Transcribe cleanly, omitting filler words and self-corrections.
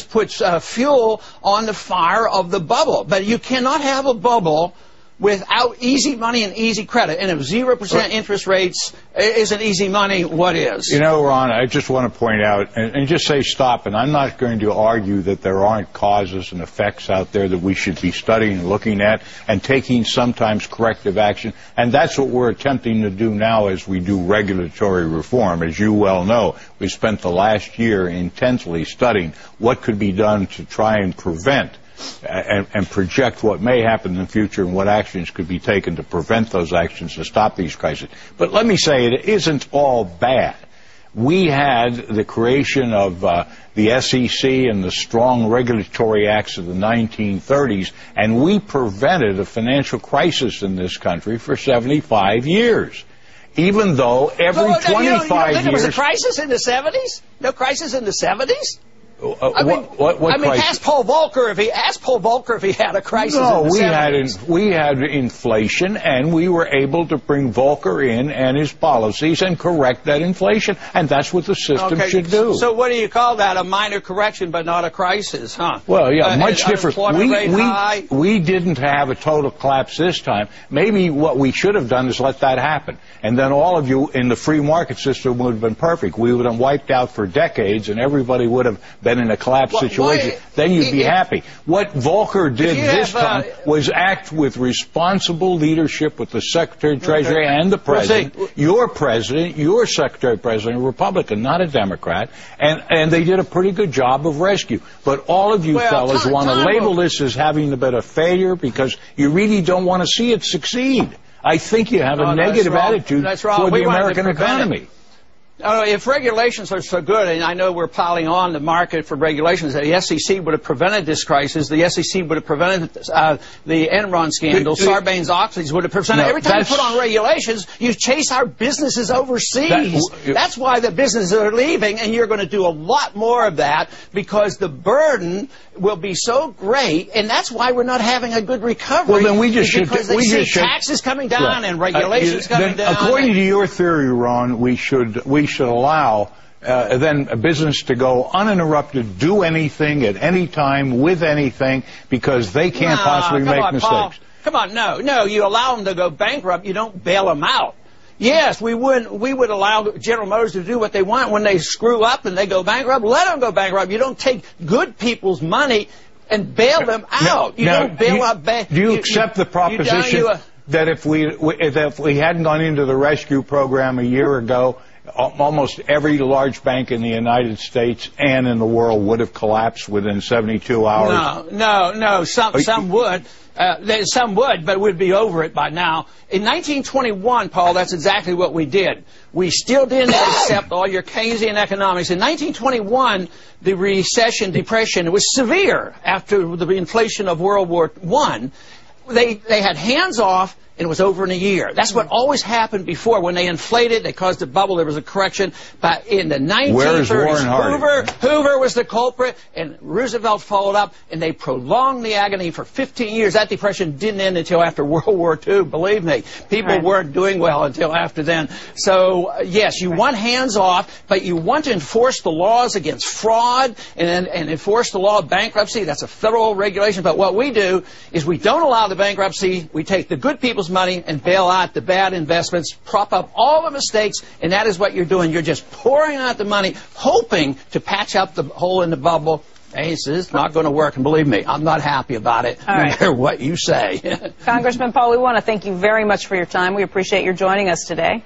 just puts fuel on the fire of the bubble. But you cannot have a bubble without easy money and easy credit. And if 0% interest rates isn't easy money, what is? You know, Ron, I just want to point out and just say stop. And I'm not going to argue that there aren't causes and effects out there that we should be studying and looking at and taking sometimes corrective action. And that's what we're attempting to do now as we do regulatory reform. As you well know, we spent the last year intensely studying what could be done to try and prevent and project what may happen in the future and what actions could be taken to prevent those actions to stop these crises. But let me say, it isn't all bad. We had the creation of the SEC and the strong regulatory acts of the 1930s, and we prevented a financial crisis in this country for 75 years. Even though every 25 years... There was a crisis in the 70s? No crisis in the 70s? I mean, ask Paul Volcker if he had a crisis. No, in the 70s. we had inflation, and we were able to bring Volcker in and his policies and correct that inflation, and that's what the system should do. So what do you call that? A minor correction, but not a crisis, huh? Well, yeah, much different. We didn't have a total collapse this time. Maybe what we should have done is let that happen, and then all of you in the free market system would have been perfect. We would have wiped out for decades, and everybody would have been in a collapse situation. Then you'd be happy. What Volcker did this time was act with responsible leadership with the Secretary of Treasury and the President. Your Secretary of President, a Republican, not a Democrat, and they did a pretty good job of rescue. But all of you fellas want to label this as having been a failure because you really don't want to see it succeed. I think you have a negative attitude toward the American economy. If regulations are so good, and I know we're piling on the market for regulations, the SEC would have prevented this crisis. The SEC would have prevented the Enron scandal. Sarbanes-Oxley would have prevented. Every time you put on regulations, you chase our businesses overseas. That's why the businesses are leaving, and you're going to do a lot more of that because the burden will be so great, and that's why we're not having a good recovery. Well, then we just should. Because they see taxes coming down and regulations coming down. According to your theory, Ron, we should allow then a business to go uninterrupted, do anything at any time with anything because they can't possibly make mistakes. Paul. Come on, no, you allow them to go bankrupt. You don't bail them out. Yes, we would allow General Motors to do what they want when they screw up and they go bankrupt. Let them go bankrupt. You don't take good people's money and bail them out. You don't bail out banks. Do you accept the proposition that if we hadn't gone into the rescue program a year ago, almost every large bank in the United States and in the world would have collapsed within 72 hours? No. Some would. Some would, but we'd be over it by now. In 1921, Paul, that's exactly what we did. We still didn't accept all your Keynesian economics. In 1921, the recession, depression, it was severe after the inflation of World War I. They had hands off, and it was over in a year. That's what always happened before. When they inflated, they caused a bubble, there was a correction. But in the 1930s, Hoover was the culprit, and Roosevelt followed up, and they prolonged the agony for 15 years. That depression didn't end until after World War II, believe me. People weren't doing well until after then. So, yes, you want hands off, but you want to enforce the laws against fraud and enforce the law of bankruptcy. That's a federal regulation. But what we do is we don't allow the bankruptcy. We take the good people's money and bail out the bad investments, prop up all the mistakes, and that is what you're doing. You're just pouring out the money, hoping to patch up the hole in the bubble. Hey, it's not going to work, and believe me, I'm not happy about it, no matter what you say. Congressman Paul, we want to thank you very much for your time. We appreciate your joining us today.